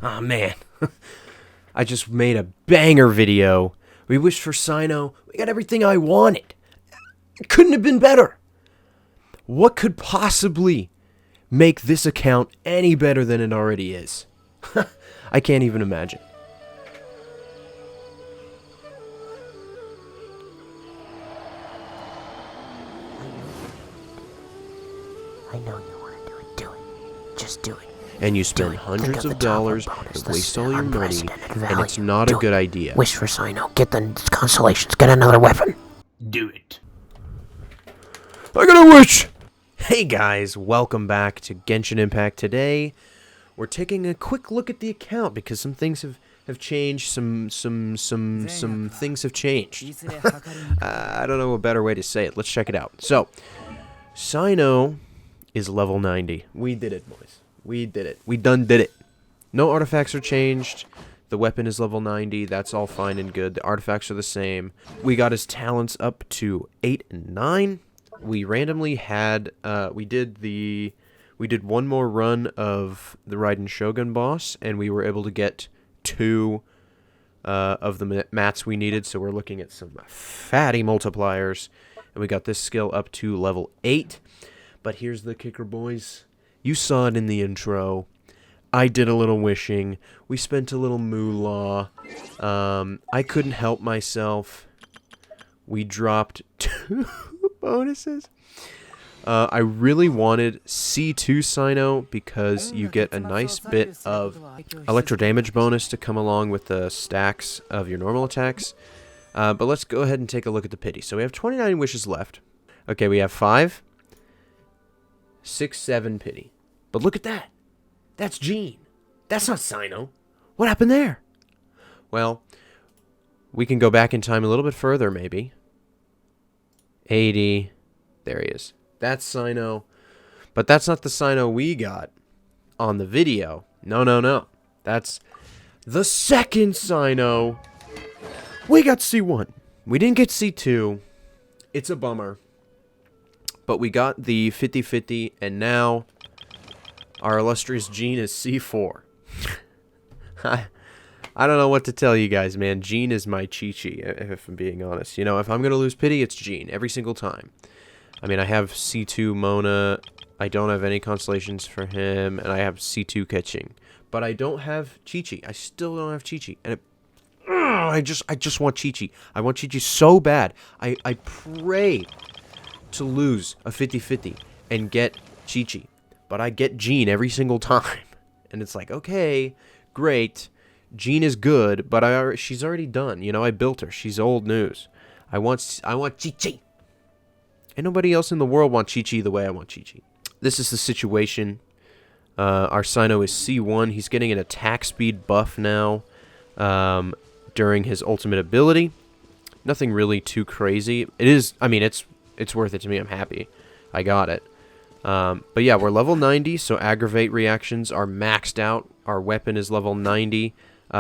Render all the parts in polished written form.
Ah, man. I just made a banger video. We wished for Cyno. We got everything I wanted. It couldn't have been better. What could possibly make this account any better than it already is? I can't even imagine. I know you want to do it. Do it. Just do it. And you spend hundreds of dollars and waste all your money, and it's not a good idea. Wish for Cyno. Get the constellations. Get another weapon. Do it. I got a wish! Hey guys, welcome back to Genshin Impact. Today, we're taking a quick look at the account because some things have changed. Some things have changed. I don't know a better way to say it. Let's check it out. So, Cyno is level 90. We did it, boys. We did it. We done did it. No artifacts are changed. The weapon is level 90. That's all fine and good. The artifacts are the same. We got his talents up to 8 and 9. We randomly had we did one more run of the Raiden Shogun boss, and we were able to get 2 of the mats we needed. So we're looking at some fatty multipliers, and we got this skill up to level 8. But here's the kicker, boys. You saw it in the intro. I did a little wishing. We spent a little moolah. I couldn't help myself. We dropped 2 bonuses. I really wanted C2 Cyno because you get a nice bit of electro damage bonus to come along with the stacks of your normal attacks. But let's go ahead and take a look at the pity. So we have 29 wishes left. Okay, we have 5, 6, 7 pity. But look at that. That's Jean. That's not Cyno. What happened there? Well, we can go back in time a little bit further, maybe. 80. There he is. That's Cyno. But that's not the Cyno we got on the video. No, no, no. That's the second Cyno. We got C1. We didn't get C2. It's a bummer. But we got the 50-50, and now our illustrious Jean is C4. I don't know what to tell you guys, man. Jean is my Chi-Chi, if I'm being honest. You know, if I'm going to lose pity, it's Jean, every single time. I mean, I have C2 Mona, I don't have any constellations for him, and I have C2 Ketching. But I don't have Chi-Chi. I still don't have Chi-Chi. And I just want Chi-Chi. I want Chi-Chi so bad. I pray to lose a 50-50 and get Chi-Chi. But I get Jean every single time. And it's like, okay, great. Jean is good, but she's already done. You know, I built her. She's old news. I want Chi-Chi. And nobody else in the world wants Chi-Chi the way I want Chi-Chi. This is the situation. Our Cyno is C1. He's getting an attack speed buff now during his ultimate ability. Nothing really too crazy. It is, I mean, it's worth it to me. I'm happy I got it. But yeah, we're level 90, so aggravate reactions are maxed out. Our weapon is level 90,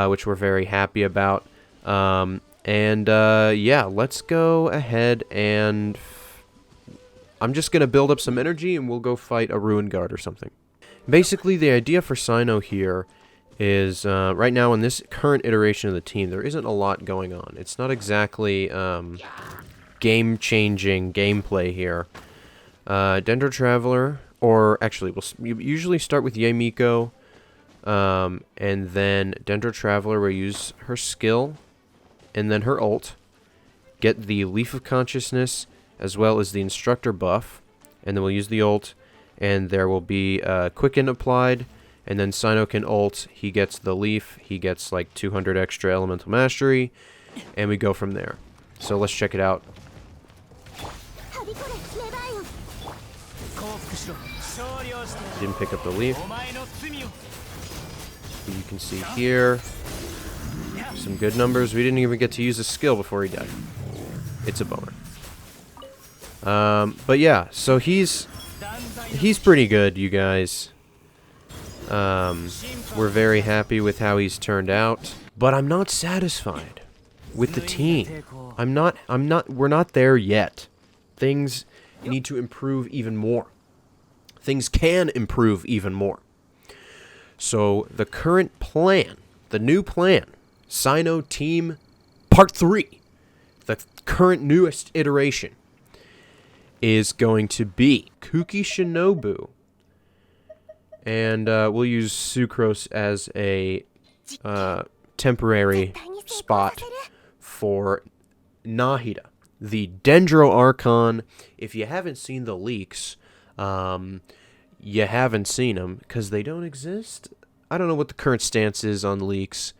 which we're very happy about. Yeah, let's go ahead and I'm just going to build up some energy and we'll go fight a Ruin Guard or something. Basically, the idea for Cyno here is, right now in this current iteration of the team, there isn't a lot going on. It's not exactly game-changing gameplay here. Dendro Traveler, or actually, we'll usually start with Yamiko, and then Dendro Traveler will use her skill, and then her ult, get the Leaf of Consciousness, as well as the Instructor buff, and then we'll use the ult, and there will be Quicken applied, and then Cyno can ult, he gets the Leaf, he gets like 200 extra Elemental Mastery, and we go from there. So let's check it out. Didn't pick up the Leaf. You can see here some good numbers. We didn't even get to use a skill before he died. It's a bummer. But yeah, so he's pretty good, you guys. We're very happy with how he's turned out, but I'm not satisfied with the team. We're not there yet. Things need to improve even more. Things can improve even more. So the current plan, the new plan, Cyno Team Part 3, the current newest iteration, is going to be Kuki Shinobu. And we'll use Sucrose as a temporary spot for Nahida, the Dendro Archon. If you haven't seen the leaks, you haven't seen them because they don't exist. I don't know what the current stance is on leaks.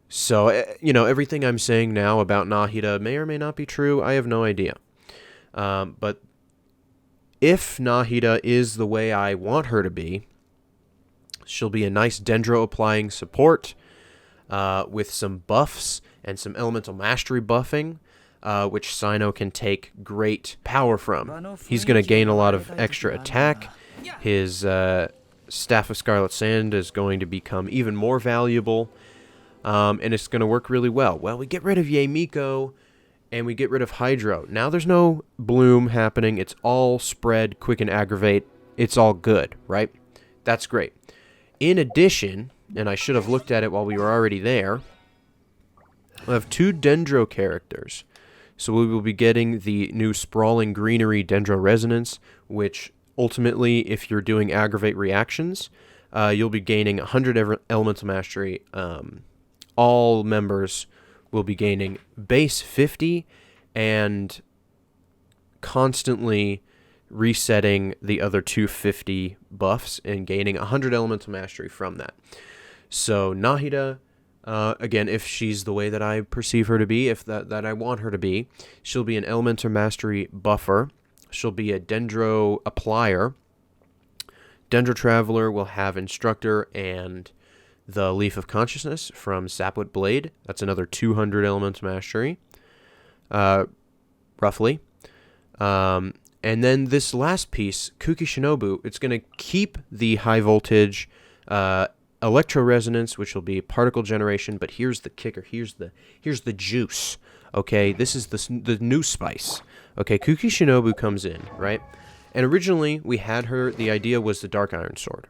So, everything I'm saying now about Nahida may or may not be true. I have no idea. But if Nahida is the way I want her to be, she'll be a nice Dendro-applying support with some buffs and some elemental mastery buffing, which Cyno can take great power from. He's going to gain a lot of extra attack. His Staff of Scarlet Sand is going to become even more valuable, and it's going to work really well. Well, we get rid of Yamiko, and we get rid of Hydro. Now there's no bloom happening. It's all spread, quick, and aggravate. It's all good, right? That's great. In addition, and I should have looked at it while we were already there, we have 2 Dendro characters. So we will be getting the new Sprawling Greenery Dendro Resonance, which ultimately, if you're doing aggravate reactions, you'll be gaining 100 elemental mastery. All members will be gaining base 50 and constantly resetting the other 250 buffs and gaining 100 elemental mastery from that. So Nahida, again, if she's the way that I perceive her to be, if that I want her to be, she'll be an elemental mastery buffer. She'll be a Dendro applier. Dendro Traveler will have Instructor and the Leaf of Consciousness from Sapwood Blade. That's another 200 elemental mastery, roughly. And then this last piece, Kuki Shinobu, it's going to keep the high voltage electro resonance, which will be particle generation. But here's the kicker. Here's the juice. Okay, this is the new spice. Okay, Kuki Shinobu comes in, right? And originally we had her. The idea was the Dark Iron Sword.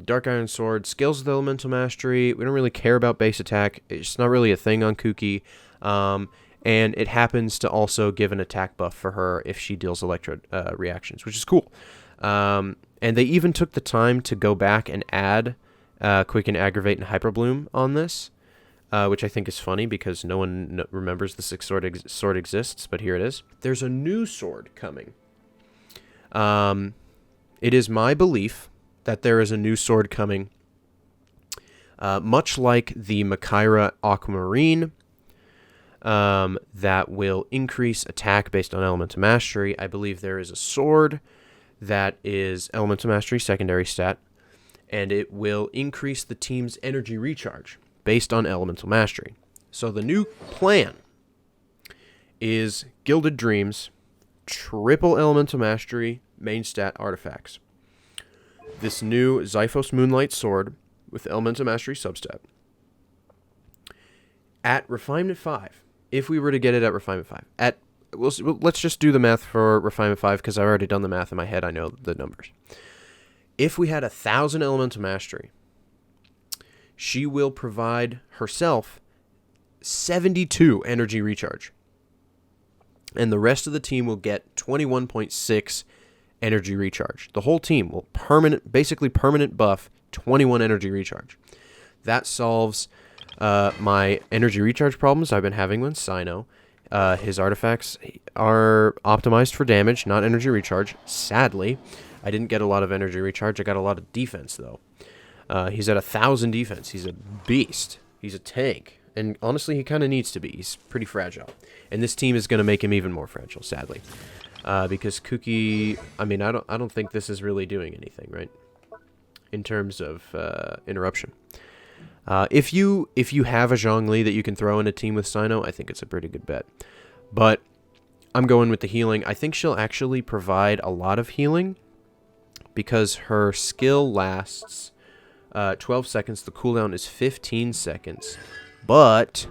Dark Iron Sword scales with elemental mastery. We don't really care about base attack. It's not really a thing on Kuki. And it happens to also give an attack buff for her if she deals electro reactions, which is cool. And they even took the time to go back and add Quicken, Aggravate, and Hyperbloom on this, which I think is funny because no one remembers the 6 sword exists, but here it is. There's a new sword coming. It is my belief that there is a new sword coming, much like the Makaira Aquamarine, that will increase attack based on elemental mastery. I believe there is a sword that is elemental mastery secondary stat, and it will increase the team's energy recharge based on elemental mastery. So the new plan is Gilded Dreams, triple elemental mastery, main stat artifacts. This new Xiphos Moonlight Sword with elemental mastery substat at Refinement 5. If we were to get it at Refinement 5, let's just do the math for Refinement 5 because I've already done the math in my head. I know the numbers. If we had 1,000 elemental mastery, she will provide herself 72 energy recharge, and the rest of the team will get 21.6 energy recharge. The whole team will basically permanent buff 21 energy recharge. That solves my energy recharge problems I've been having with Cyno. His artifacts are optimized for damage, not energy recharge. Sadly, I didn't get a lot of energy recharge. I got a lot of defense, though. He's at 1,000 defense. He's a beast. He's a tank. And honestly, he kind of needs to be. He's pretty fragile. And this team is going to make him even more fragile, sadly. Because Kuki, I mean, I don't think this is really doing anything, right? In terms of interruption. If you have a Zhongli that you can throw in a team with Cyno, I think it's a pretty good bet. But I'm going with the healing. I think she'll actually provide a lot of healing because her skill lasts 12 seconds. The cooldown is 15 seconds. But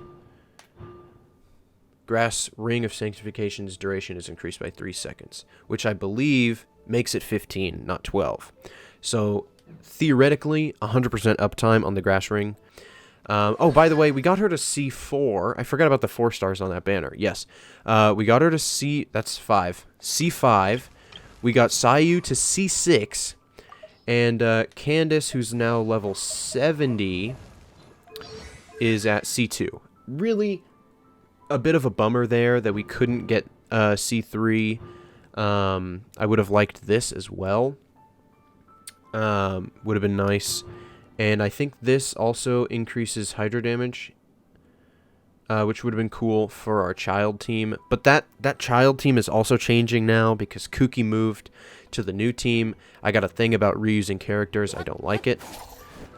Grass Ring of Sanctification's duration is increased by 3 seconds, which I believe makes it 15, not 12. So theoretically, 100% uptime on the grass ring. Oh, by the way, we got her to C4. I forgot about the 4 stars on that banner. Yes. We got her to C... That's 5. C5. We got Sayu to C6. And Candace, who's now level 70, is at C2. Really a bit of a bummer there that we couldn't get C3. I would have liked this as well. Would have been nice. And I think this also increases Hydra damage, which would have been cool for our child team. But that child team is also changing now because Kuki moved to the new team. I got a thing about reusing characters. I don't like it.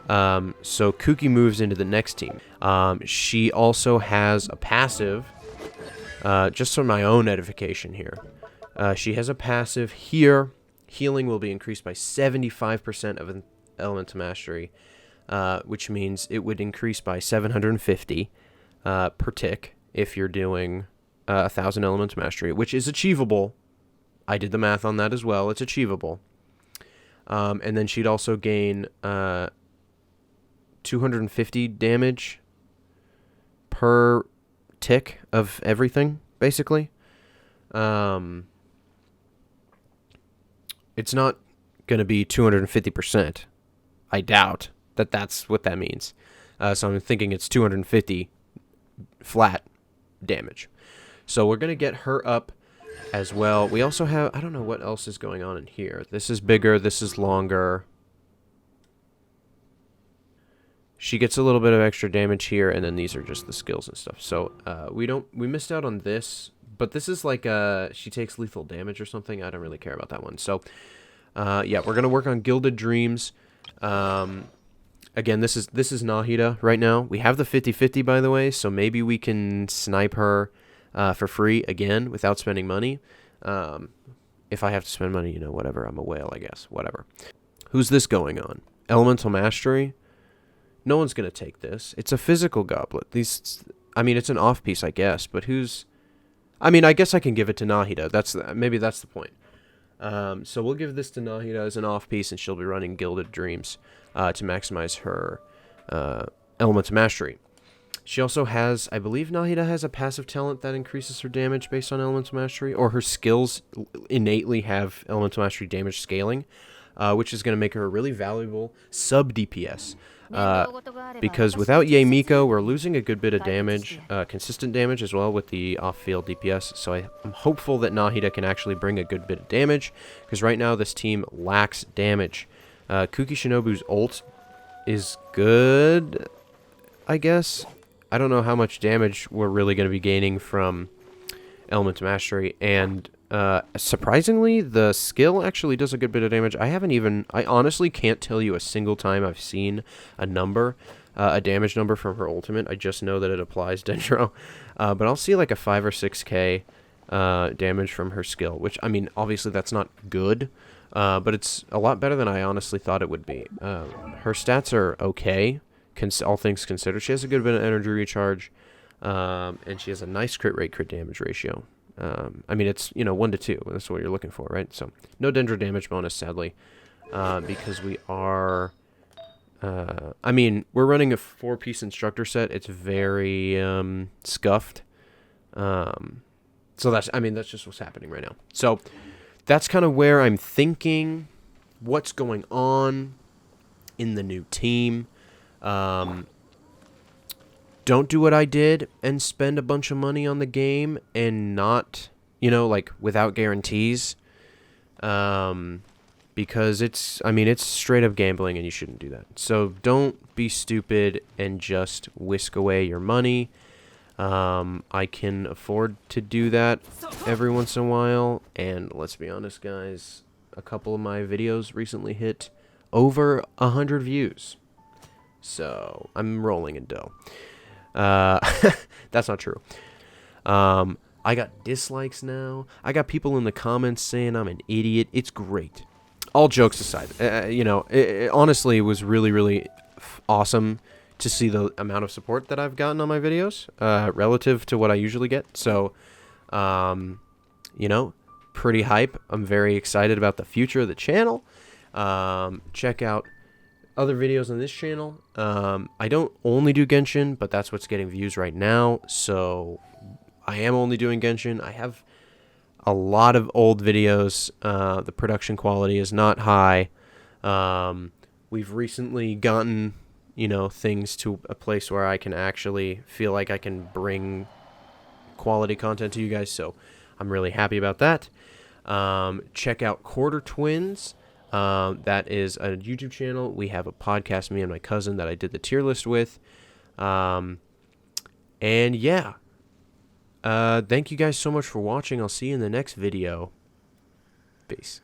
So Kuki moves into the next team. She also has a passive, just for my own edification here. She has a passive here. Healing will be increased by 75% of Elemental Mastery, which means it would increase by 750 per tick if you're doing 1,000 Elemental Mastery, which is achievable. I did the math on that as well. It's achievable. And then she'd also gain 250 damage per tick of everything, basically. It's not going to be 250%. I doubt that that's what that means. So I'm thinking it's 250 flat damage. So we're going to get her up as well. We also have, I don't know what else is going on in here. This is bigger. This is longer. She gets a little bit of extra damage here, and then these are just the skills and stuff. So we missed out on this, but this is like she takes lethal damage or something. I don't really care about that one. So yeah, we're gonna work on Gilded Dreams. Again, this is Nahida right now. We have the 50-50, by the way, so maybe we can snipe her for free again without spending money. If I have to spend money, you know, whatever. I'm a whale, I guess. Whatever. Who's this going on? Elemental Mastery? No one's going to take this. It's a physical goblet. I mean, it's an off-piece, I guess, but who's... I mean, I guess I can give it to Nahida. Maybe that's the point. So we'll give this to Nahida as an off-piece, and she'll be running Gilded Dreams to maximize her Elemental Mastery. She also has, I believe Nahida has a passive talent that increases her damage based on Elemental Mastery, or her skills innately have Elemental Mastery damage scaling, which is going to make her a really valuable sub-DPS. Because without Ye Miko, we're losing a good bit of damage, consistent damage as well with the off-field DPS, so I'm hopeful that Nahida can actually bring a good bit of damage, because right now this team lacks damage. Kuki Shinobu's ult is good, I guess. I don't know how much damage we're really going to be gaining from Elemental Mastery, and surprisingly, the skill actually does a good bit of damage. I honestly can't tell you a single time I've seen a number, a damage number from her ultimate. I just know that it applies Dendro. But I'll see like a 5 or 6k damage from her skill, which, I mean, obviously that's not good, but it's a lot better than I honestly thought it would be. Her stats are okay, all things considered. She has a good bit of energy recharge, and she has a nice crit rate, crit damage ratio. I mean, it's, 1 to 2. That's what you're looking for, right? So, no Dendro damage bonus, sadly, because we are... I mean, we're running a 4-piece instructor set. It's very scuffed. So that's just what's happening right now. So, that's kind of where I'm thinking what's going on in the new team. Don't do what I did and spend a bunch of money on the game and not, like, without guarantees. Because it's straight up gambling and you shouldn't do that. So don't be stupid and just whisk away your money. I can afford to do that every once in a while. And let's be honest, guys, a couple of my videos recently hit over 100 views. So I'm rolling in dough. That's not true. I got dislikes now. I got people in the comments saying I'm an idiot. It's great. All jokes aside, it honestly was really, really awesome to see the amount of support that I've gotten on my videos, relative to what I usually get. So, pretty hype. I'm very excited about the future of the channel. Check out other videos on this channel. I don't only do Genshin, but that's what's getting views right now, so I am only doing Genshin. I have a lot of old videos. The production quality is not high. We've recently gotten, things to a place where I can actually feel like I can bring quality content to you guys, so I'm really happy about that. Check out Quarter Twins. That is a YouTube channel. We have a podcast, me and my cousin, that I did the tier list with. And yeah. Thank you guys so much for watching. I'll see you in the next video. Peace.